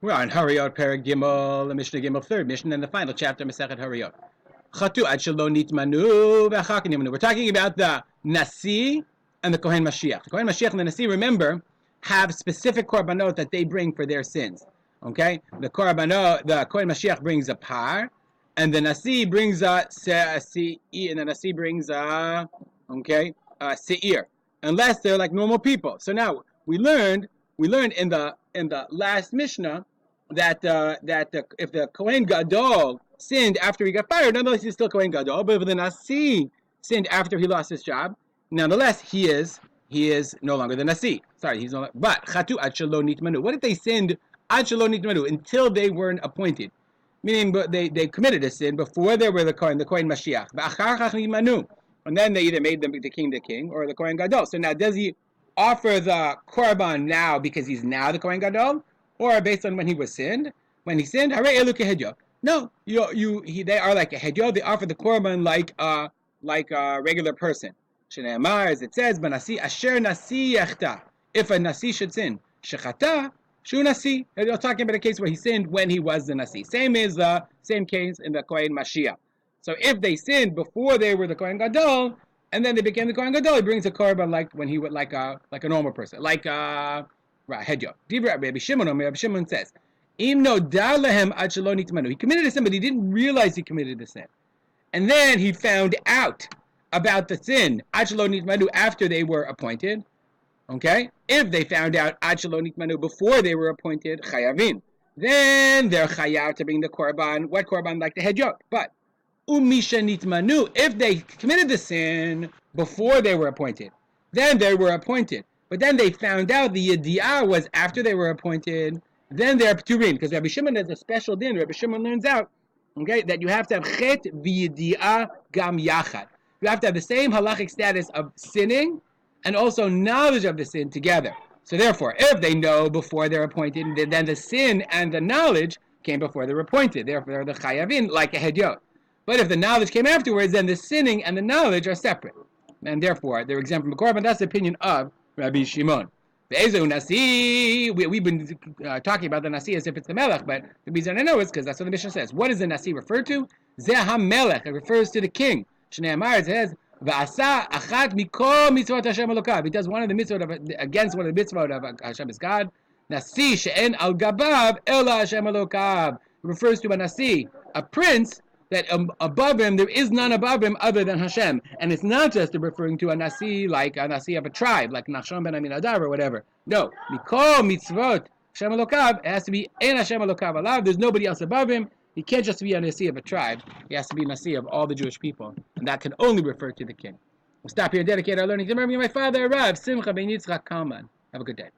We're on Horyot, Perek Gimel, Mishnah Gimel, third Mishnah, and the final chapter, Masechet Horyot. Chatu ad shelo nitmanu v'achar kan yimanu. We're talking about the Nasi and the Kohen Mashiach. The Kohen Mashiach and the Nasi, remember, have specific korbanot that they bring for their sins. Okay, the Kohen Mashiach brings a par, and the Nasi brings a seir, unless they're like normal people. So now we learned in the last Mishnah that if the Kohen Gadol sinned after he got fired, nonetheless he's still Kohen Gadol. But if the Nasi sinned after he lost his job, nonetheless he is no longer the Nasi. Sorry, he's no longer. But chatu ad shelo nitmanu. What if they sinned ad shelo nitmanu until they weren't appointed? Meaning they committed a sin before they were the Kohen Mashiach. And then they either made the king or the Kohen Gadol. So now does he offer the korban now because he's now the Kohen Gadol, or based on when he was sinned? When he sinned, hare elu kehedyo. No, they are like a hedyo. They offer the korban like a regular person. Shneimar, as it says, "Banasi asher nasi yachta." If a nasi should sin, shechata shu nasi. You're talking about a case where he sinned when he was the nasi. Same is the same case in the Kohen Mashiach. So if they sinned before they were the Kohen Gadol, and then they became the Kohen Gadol, he brings a korban like when he would like a normal person, like hedyo. Rabbi Shimon says, "Im no dar lehem ad shelo nitmanu." He committed a sin, but he didn't realize he committed the sin, and then he found out about the sin ad shelo nitmanu after they were appointed. Okay, if they found out ad shelo nitmanu before they were appointed, chayavin, then they're chayav to bring the korban. What korban? Like the hedyo, but umisha nitmanu, if they committed the sin before they were appointed, then they were appointed. But then they found out the yedi'ah was after they were appointed, then they're pturin. Because Rabbi Shimon has a special din. Rabbi Shimon learns out, okay, that you have to have chet v'yedi'ah gam yachad. You have to have the same halachic status of sinning and also knowledge of the sin together. So therefore, if they know before they're appointed, then the sin and the knowledge came before they were appointed. Therefore, they're the chayavin, like a hedyot. But if the knowledge came afterwards, then the sinning and the knowledge are separate. And therefore, they're exempt from the korban. That's the opinion of Rabbi Shimon. The Nasi, we've been talking about the Nasi as if it's the Melech, but the reason I know is because that's what the Mishnah says. What does the Nasi refer to? Zeh HaMelech. It refers to the king. Shneimar, it says, V'asa achat mikol mitzvot Hashem Elokav. He does one of the mitzvot against one of the mitzvot of Hashem is God. Nasi she'en al gabav ela Hashem Elokav. It refers to a Nasi, a prince, that above him, there is none above him other than Hashem. And it's not just referring to a Nasi like a Nasi of a tribe, like Nachshon ben Aminadav or whatever. No. Mikol mitzvot Hashem Elokav, it has to be Ein Hashem Elokav alav. There's nobody else above him. He can't just be a Nasi of a tribe. He has to be a Nasi of all the Jewish people. And that can only refer to the king. We'll stop here and dedicate our learning to memory of my father, Rav Simcha ben Yitzchak Kalman. Have a good day.